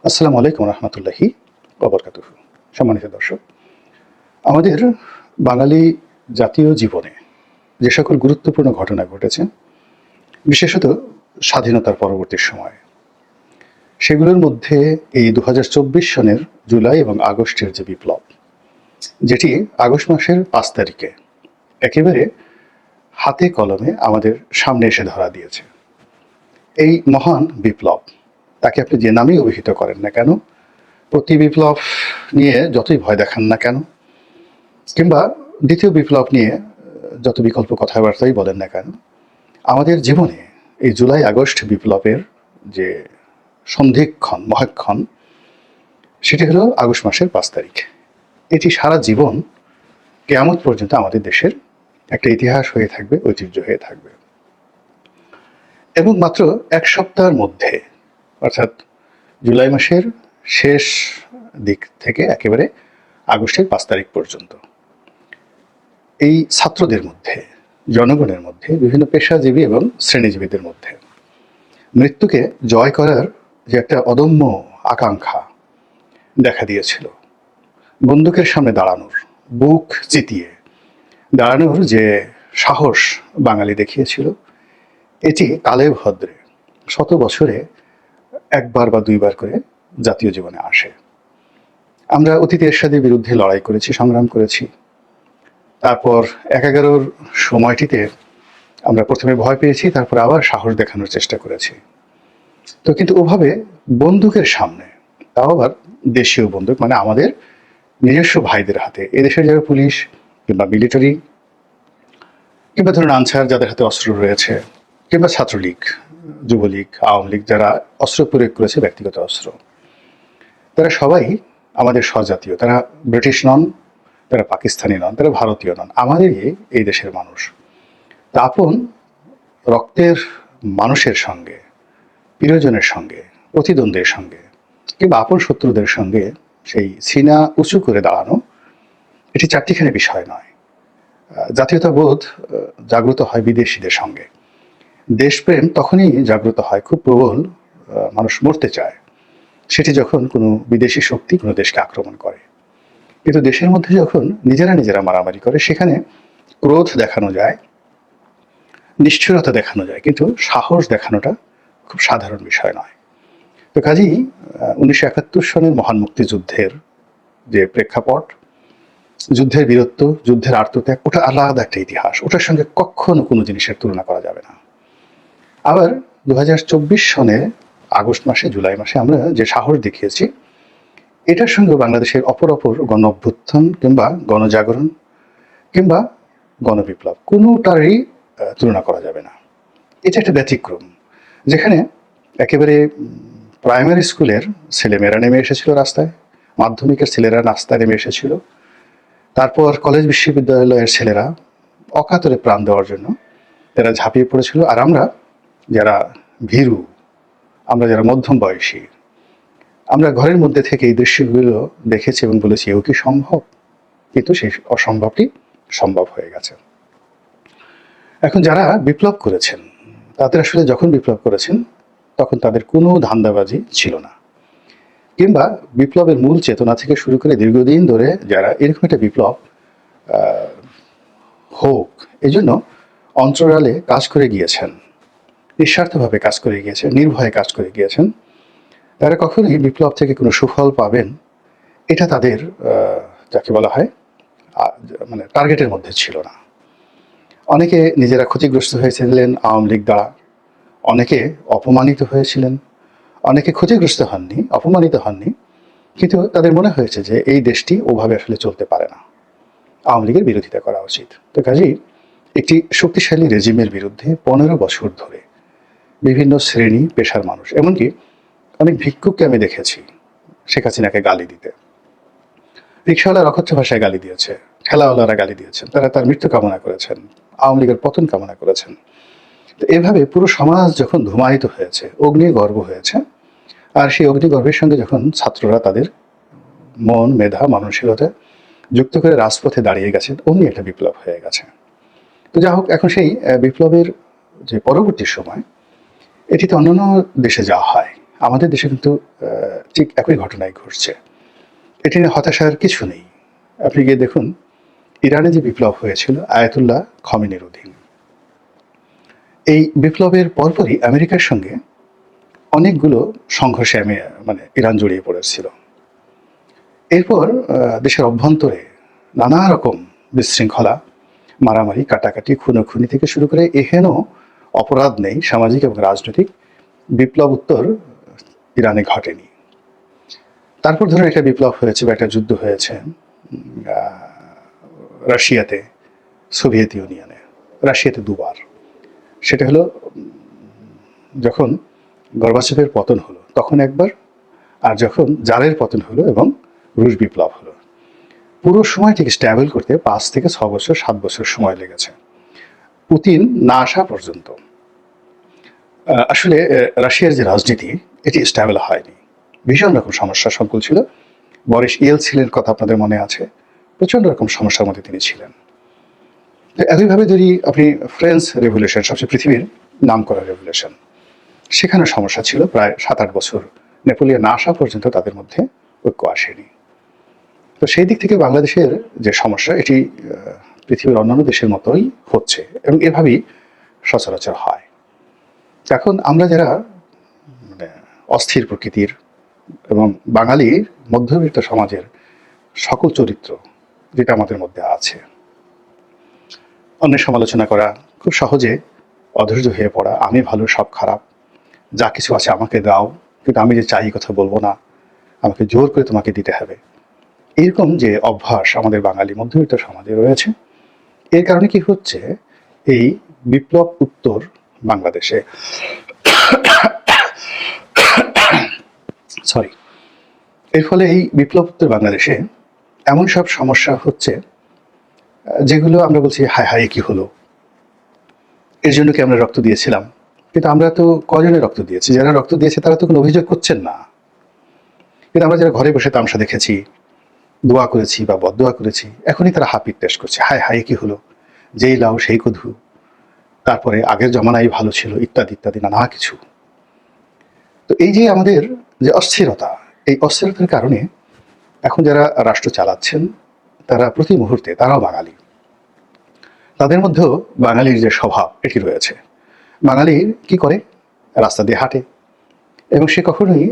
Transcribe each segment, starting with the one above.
আসসালামু আলাইকুম রহমতুল্লাহি ওবরকাতুহু। সম্মানিত দর্শক, আমাদের বাঙালি জাতীয় জীবনে যে সকল গুরুত্বপূর্ণ ঘটনা ঘটেছে, বিশেষত স্বাধীনতার পরবর্তী সময়ে, সেগুলোর মধ্যে এই ২০২৪ সনের জুলাই এবং আগস্টের যে বিপ্লব, যেটি আগস্ট মাসের ৫ তারিখে একেবারে হাতে কলমে আমাদের সামনে এসে ধরা দিয়েছে। এই মহান বিপ্লব, তাকে আপনি যে নামেই অভিহিত করেন না কেন, প্রতি বিপ্লব নিয়ে যতই ভয় দেখান না কেন, কিংবা দ্বিতীয় বিপ্লব নিয়ে যত বিকল্প কথাবার্তাই বলেন না কেন, আমাদের জীবনে এই জুলাই আগস্ট বিপ্লবের যে সন্ধিক্ষণ মহাক্ষণ, সেটি হলো আগস্ট মাসের ৫ তারিখ। এটি সারা জীবন কিয়ামত পর্যন্ত আমাদের দেশের একটা ইতিহাস হয়ে থাকবে, ঐতিহ্য হয়ে থাকবে। এবং মাত্র এক সপ্তাহের মধ্যে, অর্থাৎ জুলাই মাসের শেষ দিক থেকে একেবারে আগস্টের ৫ তারিখ পর্যন্ত, এই ছাত্রদের মধ্যে, জনগণের মধ্যে, বিভিন্ন পেশাজীবী এবং শ্রেণীজীবীদের মধ্যে মৃত্যুকে জয় করার যে একটা অদম্য আকাঙ্ক্ষা দেখা দিয়েছিল, বন্দুকের সামনে দাঁড়ানোর, বুক চিতিয়ে দাঁড়ানোর যে সাহস বাঙালি দেখিয়েছিল, এটি কালে ভদ্রে শত বছরে একবার বা দুইবার করে জাতীয় জীবনে আসে। আমরা অতীতে এরশাদের বিরুদ্ধে লড়াই করেছি, সংগ্রাম করেছি। তারপর ১১ সময়টিতে আমরা প্রথমে ভয় পেয়েছি, তারপর আবার সাহস দেখানোর চেষ্টা করেছি। তো কিন্তু ওভাবে বন্দুকের সামনে, তাও আবার দেশীয় বন্দুক, মানে আমাদের নিজস্ব ভাইদের হাতে, এদেশের যারা পুলিশ কিংবা মিলিটারি কিংবা ধরুন আনসার, যাদের হাতে অস্ত্র রয়েছে, কিংবা ছাত্রলীগ, যুবলীগ, আওয়ামী লীগ যারা অস্ত্র প্রয়োগ করেছে, ব্যক্তিগত অস্ত্র, তারা সবাই আমাদের স্বজাতীয়। তারা ব্রিটিশ নন, তারা পাকিস্তানি নন, তারা ভারতীয় নন, আমাদেরই এই দেশের মানুষ। তা আপন রক্তের মানুষের সঙ্গে, প্রিয়জনের সঙ্গে, প্রতিদ্বন্দ্বের সঙ্গে কিংবা আপন শত্রুদের সঙ্গে সেই সিনা উঁচু করে দাঁড়ানো, এটি চারটিখানি বিষয় নয়। জাতীয়তাবোধ জাগ্রত হয় বিদেশিদের সঙ্গে। দেশপ্রেম তখনই জাগ্রত হয়, খুব প্রবল, মানুষ মরতে চায়, সেটি যখন কোনো বিদেশি শক্তি কোনো দেশকে আক্রমণ করে। কিন্তু দেশের মধ্যে যখন নিজেরা মারামারি করে, সেখানে ক্রোধ দেখানো যায়, নিষ্ঠুরতা দেখানো যায়, কিন্তু সাহস দেখানোটা খুব সাধারণ বিষয় নয়। তো কাজেই ১৯৭১ সনের মহান মুক্তিযুদ্ধের যে প্রেক্ষাপট, যুদ্ধের বীরত্ব, যুদ্ধের আত্মত্যাগ, ওটা আলাদা একটা ইতিহাস। ওটার সঙ্গে কখনো কোনো জিনিসের তুলনা করা যাবে না। আবার ২০২৪ সনে আগস্ট মাসে, জুলাই মাসে আমরা যে সাহস দেখিয়েছি, এটার সঙ্গে বাংলাদেশের অপর গণ অভ্যুত্থান কিংবা গণজাগরণ কিংবা গণবিপ্লব, কোনোটারই তুলনা করা যাবে না। এটা একটা ব্যতিক্রম, যেখানে একেবারে প্রাইমারি স্কুলের ছেলেমেয়েরা নেমে এসেছিল রাস্তায়, মাধ্যমিকের ছেলেরা রাস্তায় নেমে এসেছিল, তারপর কলেজ বিশ্ববিদ্যালয়ের ছেলেরা অকাতরে প্রাণ দেওয়ার জন্য তারা ঝাঁপিয়ে পড়েছিল। আর আমরা যারা ভীরু, আমরা যারা মধ্যম বয়সী, আমরা ঘরের মধ্যে থেকে এই দৃশ্যগুলো দেখেছি এবং বলেছি, এও কি সম্ভব? কিন্তু সেই অসম্ভবটি সম্ভব হয়ে গেছে। এখন যারা বিপ্লব করেছেন, তাদের আসলে যখন বিপ্লব করেছেন, তখন তাদের কোনো ধান্দাবাজি ছিল না, কিংবা বিপ্লবের মূল চেতনা থেকে শুরু করে দীর্ঘদিন ধরে যারা এরকম একটা বিপ্লব হোক এই জন্য অন্তরালে কাজ করে গিয়েছেন, নিঃস্বার্থভাবে কাজ করে গিয়েছেন, নির্ভয়ে কাজ করে গিয়েছেন, তারা কখনোই বিপ্লব থেকে কোনো সুফল পাবেন এটা তাদের যাকে বলা হয় মানে টার্গেটের মধ্যে ছিল না। অনেকে নিজেরা ক্ষতিগ্রস্ত হয়েছিলেন আওয়ামী লীগ দ্বারা, অনেকে অপমানিত হয়েছিলেন, অনেকে ক্ষতিগ্রস্ত হননি, অপমানিত হননি, কিন্তু তাদের মনে হয়েছে যে এই দেশটি ওভাবে আসলে চলতে পারে না, আওয়ামী লীগের বিরোধিতা করা উচিত। তো কাজেই একটি শক্তিশালী রেজিমের বিরুদ্ধে ১৫ বছর ধরে বিভিন্ন শ্রেণী পেশার মানুষ, এমনকি অনেক ভিক্ষুককে আমি দেখেছি শেখ হাসিনাকে গালি দিতে। রিক্সাওয়ালার অকথ্য ভাষায় গালি দিয়েছে, ঠেলাওয়ালারা গালি দিয়েছেন, তারা তার মৃত্যু কামনা করেছেন, আওয়ামী লীগের পতন কামনা করেছেন। তো এভাবে পুরো সমাজ যখন ধূমায়িত হয়েছে, অগ্নিগর্ভ হয়েছে, আর সেই অগ্নিগর্ভের সঙ্গে যখন ছাত্ররা তাদের মন, মেধা, মানসিকতা যুক্ত করে রাজপথে দাঁড়িয়ে গেছেন, অমনি একটা বিপ্লব হয়ে গেছে। তো যা হোক, এখন সেই বিপ্লবের যে পরবর্তী সময়, এটিতে অন্যান্য দেশে যা হয়, আমাদের দেশে কিন্তু ঠিক একই ঘটনাই ঘটছে। এটি নিয়ে হতাশার কিছু নেই। আপনি গিয়ে দেখুন, ইরানে যে বিপ্লব হয়েছিল আয়াতুল্লাহ খমেনির অধীন, এই বিপ্লবের পরপরই আমেরিকার সঙ্গে অনেকগুলো সংঘর্ষে ইরান জড়িয়ে পড়েছিল। এরপর দেশের অভ্যন্তরে নানা রকম বিশৃঙ্খলা, মারামারি, কাটাকাটি, খুনোখুনি থেকে শুরু করে এহেন অপরাধ নেই সামাজিক এবং রাজনৈতিক বিপ্লব উত্তর ইরানে ঘটেনি। তারপর ধরুন একটা বিপ্লব হয়েছে বা একটা যুদ্ধ হয়েছে রাশিয়াতে, সোভিয়েত ইউনিয়নে, রাশিয়াতে দুবার। সেটা হলো যখন গর্বাচেভের পতন হলো তখন একবার, আর যখন জারের পতন হলো এবং রুশ বিপ্লব হলো। পুরো সময়টিকে স্ট্যাবল করতে 5 থেকে 6 বছর 7 বছর সময় লেগেছে, পুতিন না আসা পর্যন্ত। আসলে রাশিয়ার যে রাজনীতি এটি স্ট্যাবল হয়নি, ভীষণ রকম সমস্যা সংকুল ছিল। বরিস ইয়েলসিনের কথা আপনাদের মনে আছে, প্রচণ্ড রকম সমস্যার মধ্যে তিনি ছিলেন। একইভাবে যদি আপনি ফ্রেঞ্চ রেভলিউশন, সবচেয়ে পৃথিবীর নাম করা রেভলিউশন, সেখানে সমস্যা ছিল প্রায় 7-8 বছর। নেপোলিয়ন না আসা পর্যন্ত তাদের মধ্যে ঐক্য আসেনি। তো সেই দিক থেকে বাংলাদেশের যে সমস্যা এটি পৃথিবীর অন্যান্য দেশের মতোই হচ্ছে এবং এভাবেই সচরাচর হয়। এখন আমরা যারা অস্থির প্রকৃতির এবং বাঙালির মধ্যবিত্ত সমাজের সকল চরিত্র যেটা আমাদের মধ্যে আছে, অন্যের সমালোচনা করা, খুব সহজে অধৈর্য হয়ে পড়া, আমি ভালো সব খারাপ, যা কিছু আছে আমাকে দাও, কিন্তু আমি যে চাই কথা বলবো না, আমাকে জোর করে তোমাকে দিতে হবে, এরকম যে অভ্যাস আমাদের বাঙালি মধ্যবিত্ত সমাজে রয়েছে, এর কারণে কি হচ্ছে, এই বিপ্লব উত্তর বাংলাদেশে এর ফলে এই বিপ্লব উত্তর বাংলাদেশে এমন সব সমস্যা হচ্ছে যেগুলো আমরা বলছি হায় হায় কি হলো, এর জন্য কি আমরা রক্ত দিয়েছিলাম। কিন্তু আমরা তো কজনের রক্ত দিয়েছি, যারা রক্ত দিয়েছে তারা তো কোনো অভিযোগ করছেন না। কিন্তু আমরা যারা ঘরে বসে তামাশা দেখেছি, দোয়া করেছি বা বদদোয়া করেছি, এখনই তারা হাপির টেস্ট করছে, হায় হায় কি হলো, যেই লাউ সেই কধু, তারপরে আগের জমানাই ভালো ছিল, ইত্যাদি ইত্যাদি নানা কিছু। তো এই যে আমাদের যে অস্থিরতা, এই অস্থিরতার কারণে এখন যারা রাষ্ট্র চালাচ্ছেন তারা প্রতি মুহূর্তে, তারাও বাঙালি, তাদের মধ্যেও বাঙালির যে স্বভাব এটি রয়েছে। বাঙালি কি করে, রাস্তা দিয়ে হাঁটে এবং সে কখনোই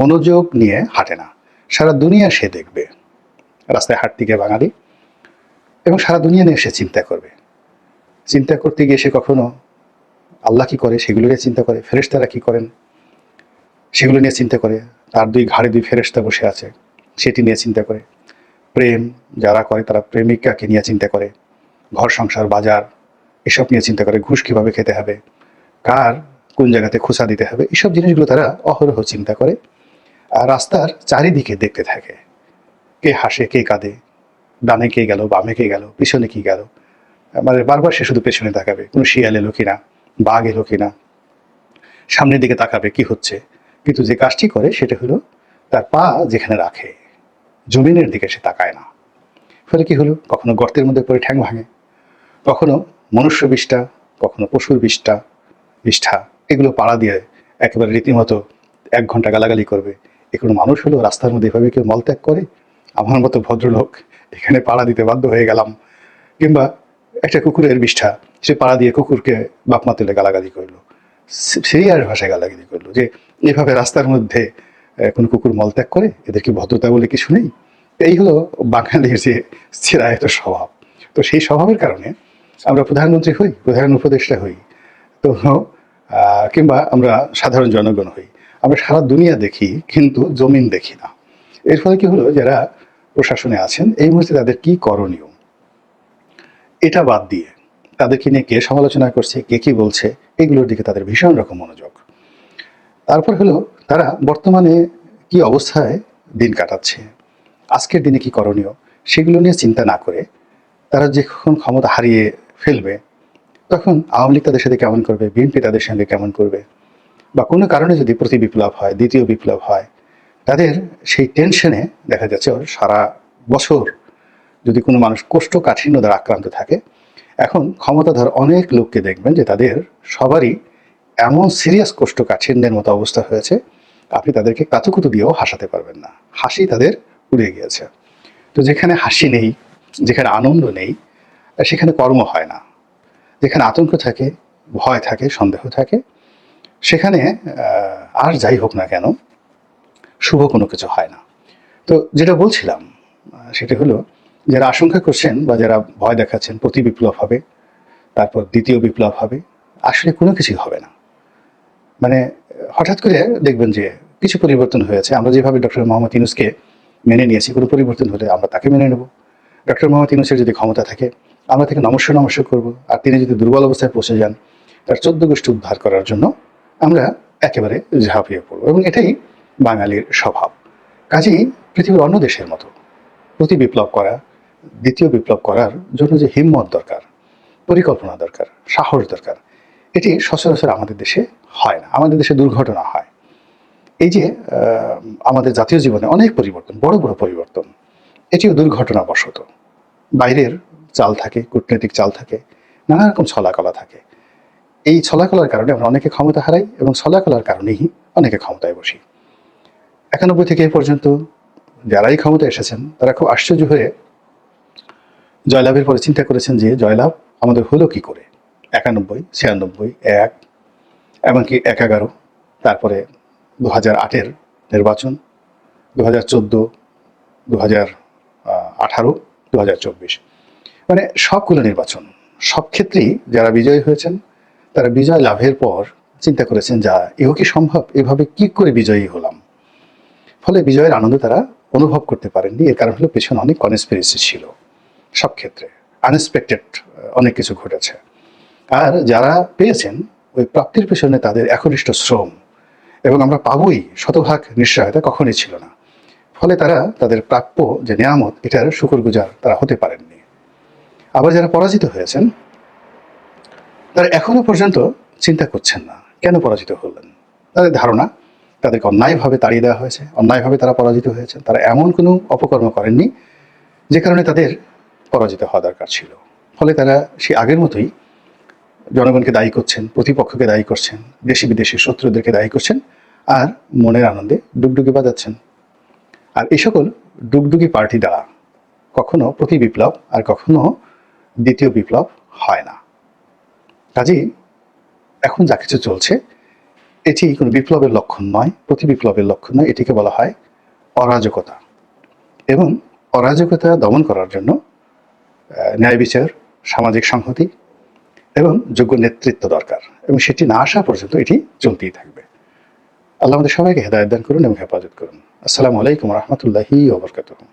মনোযোগ নিয়ে হাঁটে না, সারা দুনিয়া সে দেখবে। রাস্তায় হাঁটতে গিয়ে বাঙালি এবং সারা দুনিয়া নিয়ে সে চিন্তা করবে। চিন্তা করতে গিয়ে সে কখনো আল্লাহ কি করে সেগুলো নিয়ে চিন্তা করে, ফেরেশতারা কি করেন সেগুলো নিয়ে চিন্তা করে, তার ঘাড়ে 2 ফেরেশতা বসে আছে সেটি নিয়ে চিন্তা করে। প্রেম যারা করে তারা প্রেমিকাকে নিয়ে চিন্তা করে, ঘর সংসার বাজার এসব নিয়ে চিন্তা করে, ঘুষ কীভাবে খেতে হবে, কার কোন জায়গাতে খোঁচা দিতে হবে, এসব জিনিসগুলো তারা অহরহ চিন্তা করে। আর রাস্তার চারিদিকে দেখতে থাকে, কে হাসে কে কাঁদে, ডানে কে গেল বামে কে গেল, পিছনে কি গেল, বারবার সে শুধু পেছনে তাকাবে, কোনো শিয়াল এলো কিনা, বাঘ এলো কিনা, সামনের দিকে তাকাবে কি হচ্ছে। কিন্তু যে কাজটি করে সেটা হলো তার পা যেখানে রাখে জমিনের দিকে সে তাকায় না। ফলে কি হলো, কখনো গর্তের মধ্যে পড়ে ঠ্যাং ভাঙে, কখনো মনুষ্য বিষ্ঠা, কখনো পশুর বিষ্ঠা, এগুলো পাড়া দিয়ে একেবারে রীতিমতো 1 ঘন্টা গালাগালি করবে। এ কোনো মানুষ হলো, রাস্তার মধ্যে এভাবে কেউ মলত্যাগ করে, আমার মতো ভদ্রলোক এখানে পাড়া দিতে বাধ্য হয়ে গেলাম। কিংবা একটা কুকুরের বিষ্ঠা, সে পাড়া দিয়ে কুকুরকে বাপমা তুলে গালাগালি করলো, সিরিয়াস ভাষায় গালাগালি করলো যে এভাবে রাস্তার মধ্যে কোনো কুকুর মলত্যাগ করে, এদের কি ভদ্রতা বলে কিছু নেই। এই হলো বাঙালির যে চিরায়ত স্বভাব। তো সেই স্বভাবের কারণে আমরা প্রধানমন্ত্রী হই, প্রধান উপদেষ্টা হই, তো কিংবা আমরা সাধারণ জনগণ হই, আমরা সারা দুনিয়া দেখি কিন্তু জমিন দেখি না। এর ফলে কি হলো, যারা প্রশাসনে আছেন এই মুহূর্তে তাদের কি করণীয় এটা বাদ দিয়ে তাদেরকে নিয়ে কে সমালোচনা করছে, কে কি বলছে, এগুলোর দিকে তাদের ভীষণ রকম মনোযোগ। তারপর হলো তারা বর্তমানে কি অবস্থায় দিন কাটাচ্ছে, আজকের দিনে কি করণীয়, সেগুলো নিয়ে চিন্তা না করে তারা যখন ক্ষমতা হারিয়ে ফেলবে তখন আওয়ামী লীগ তাদের সাথে কেমন করবে, বিএনপি তাদের সঙ্গে কেমন করবে, বা কোনো কারণে যদি প্রতি বিপ্লব হয়, দ্বিতীয় বিপ্লব হয়, তাদের সেই টেনশনে দেখা যাচ্ছে সারা বছর যদি কোনো মানুষ কোষ্ঠকাঠিন্য দ্বারা আক্রান্ত থাকে, এখন ক্ষমতাধর অনেক লোককে দেখবেন যে তাদের সবারই এমন সিরিয়াস কোষ্ঠকাঠিন্যের মতো অবস্থা হয়েছে, আপনি তাদেরকে কাতুকুতু দিয়েও হাসাতে পারবেন না, হাসি তাদের উড়ে গিয়েছে। তো যেখানে হাসি নেই, যেখানে আনন্দ নেই, সেখানে কর্ম হয় না। যেখানে আতঙ্ক থাকে, ভয় থাকে, সন্দেহ থাকে, সেখানে আর যাই হোক না কেন শুভ কোনো কিছু হয় না। তো যেটা বলছিলাম সেটা হলো, যারা আশঙ্কা করছেন বা যারা ভয় দেখাচ্ছেন প্রতি বিপ্লব হবে, তারপর দ্বিতীয় বিপ্লব হবে, আসলে কোনো কিছুই হবে না। মানে হঠাৎ করে দেখবেন যে কিছু পরিবর্তন হয়েছে। আমরা যেভাবে ডক্টর মোহাম্মদ ইউনূসকে মেনে নিয়েছি, কোনো পরিবর্তন হলে আমরা তাকে মেনে নেব। ডক্টর মোহাম্মদ ইউনূসের যদি ক্ষমতা থাকে, আমরা তাকে নমস্কার করব। আর তিনি যদি দুর্বল অবস্থায় পৌঁছে যান, তার 14 গোষ্ঠী উদ্ধার করার জন্য আমরা একেবারে ঝাঁপিয়ে পড়ব। এবং এটাই বাঙালির স্বভাব। কাজেই পৃথিবীর অন্য দেশের মতো প্রতি বিপ্লব করা, দ্বিতীয় বিপ্লব করার জন্য যে হিম্মত দরকার, পরিকল্পনা দরকার, সাহস দরকার, এটি সচরাচর আমাদের দেশে হয় না। আমাদের দেশে দুর্ঘটনা হয়। এই যে আমাদের জাতীয় জীবনে অনেক পরিবর্তন, বড় বড় পরিবর্তন, এটিও দুর্ঘটনাবশত। বাইরের চাল থাকে, কূটনৈতিক চাল থাকে, নানা রকম ছলাকলা থাকে। এই ছলাকলার কারণে আমরা অনেকে ক্ষমতা হারাই এবং ছলাকলার কারণেই অনেকে ক্ষমতায় বসি। 91 থেকে এ পর্যন্ত যারাই ক্ষমতায় এসেছেন, তারা খুব আশ্চর্য হয়ে জয়লাভের পরে চিন্তা করেছেন যে জয়লাভ আমাদের হলো কি করে। 91, 96, 1, এমনকি 11, তারপরে 2008-এর নির্বাচন, 2014, 2018, 2024, মানে সবগুলো নির্বাচন, সব ক্ষেত্রেই যারা বিজয়ী হয়েছেন, তারা বিজয় লাভের পর চিন্তা করেছেন, যা এও কি সম্ভব, এভাবে কি করে বিজয়ী হলাম। ফলে বিজয়ের আনন্দ তারা অনুভব করতে পারেননি। এর কারণ হলো পেছনে অনেক কনস্পিরেসি ছিল। সব ক্ষেত্রে আনএক্সপেক্টেড অনেক কিছু ঘটেছে। আর যারা পেয়েছেন, ওই প্রাপ্তির পেছনে তাদের একনিষ্ঠ শ্রম এবং আমরা পাবই শতভাগ নিশ্চয়তা কখনই ছিল না। ফলে তারা তাদের প্রাপ্য যে নেয়ামত, এটার শুকরগুজার তারা হতে পারেননি। আবার যারা পরাজিত হয়েছেন, তারা এখনো পর্যন্ত চিন্তা করছেন না কেন পরাজিত হলেন। তাদের ধারণা তাদেরকে অন্যায়ভাবে তাড়িয়ে দেওয়া হয়েছে, অন্যায়ভাবে তারা পরাজিত হয়েছেন। তারা এমন কোনো অপকর্ম করেননি যে কারণে তাদের পরাজিত হওয়া দরকার ছিল। ফলে তারা সেই আগের মতোই জনগণকে দায়ী করছেন, প্রতিপক্ষকে দায়ী করছেন, দেশি বিদেশি শত্রুদেরকে দায়ী করছেন, আর মনের আনন্দে ডুগডুগি বাজাচ্ছেন। আর এই সকল ডুগডুগি পার্টি দ্বারা কখনো প্রতি বিপ্লব আর কখনো দ্বিতীয় বিপ্লব হয় না। কাজেই এখন যা কিছু চলছে, এটি কোনো বিপ্লবের লক্ষণ নয়, প্রতি বিপ্লবের লক্ষণ নয়। এটিকে বলা হয় অরাজকতা। এবং অরাজকতা দমন করার জন্য ন্যায় বিচার, সামাজিক সংহতি এবং যোগ্য নেতৃত্ব দরকার। এবং সেটি না আসা পর্যন্ত এটি চলতেই থাকবে। আল্লাহ আমাদের সবাইকে হেদায়েত দান করুন এবং হেফাজত করুন। আসসালামু আলাইকুম ওয়া রাহমাতুল্লাহি ওয়া বারাকাতুহু।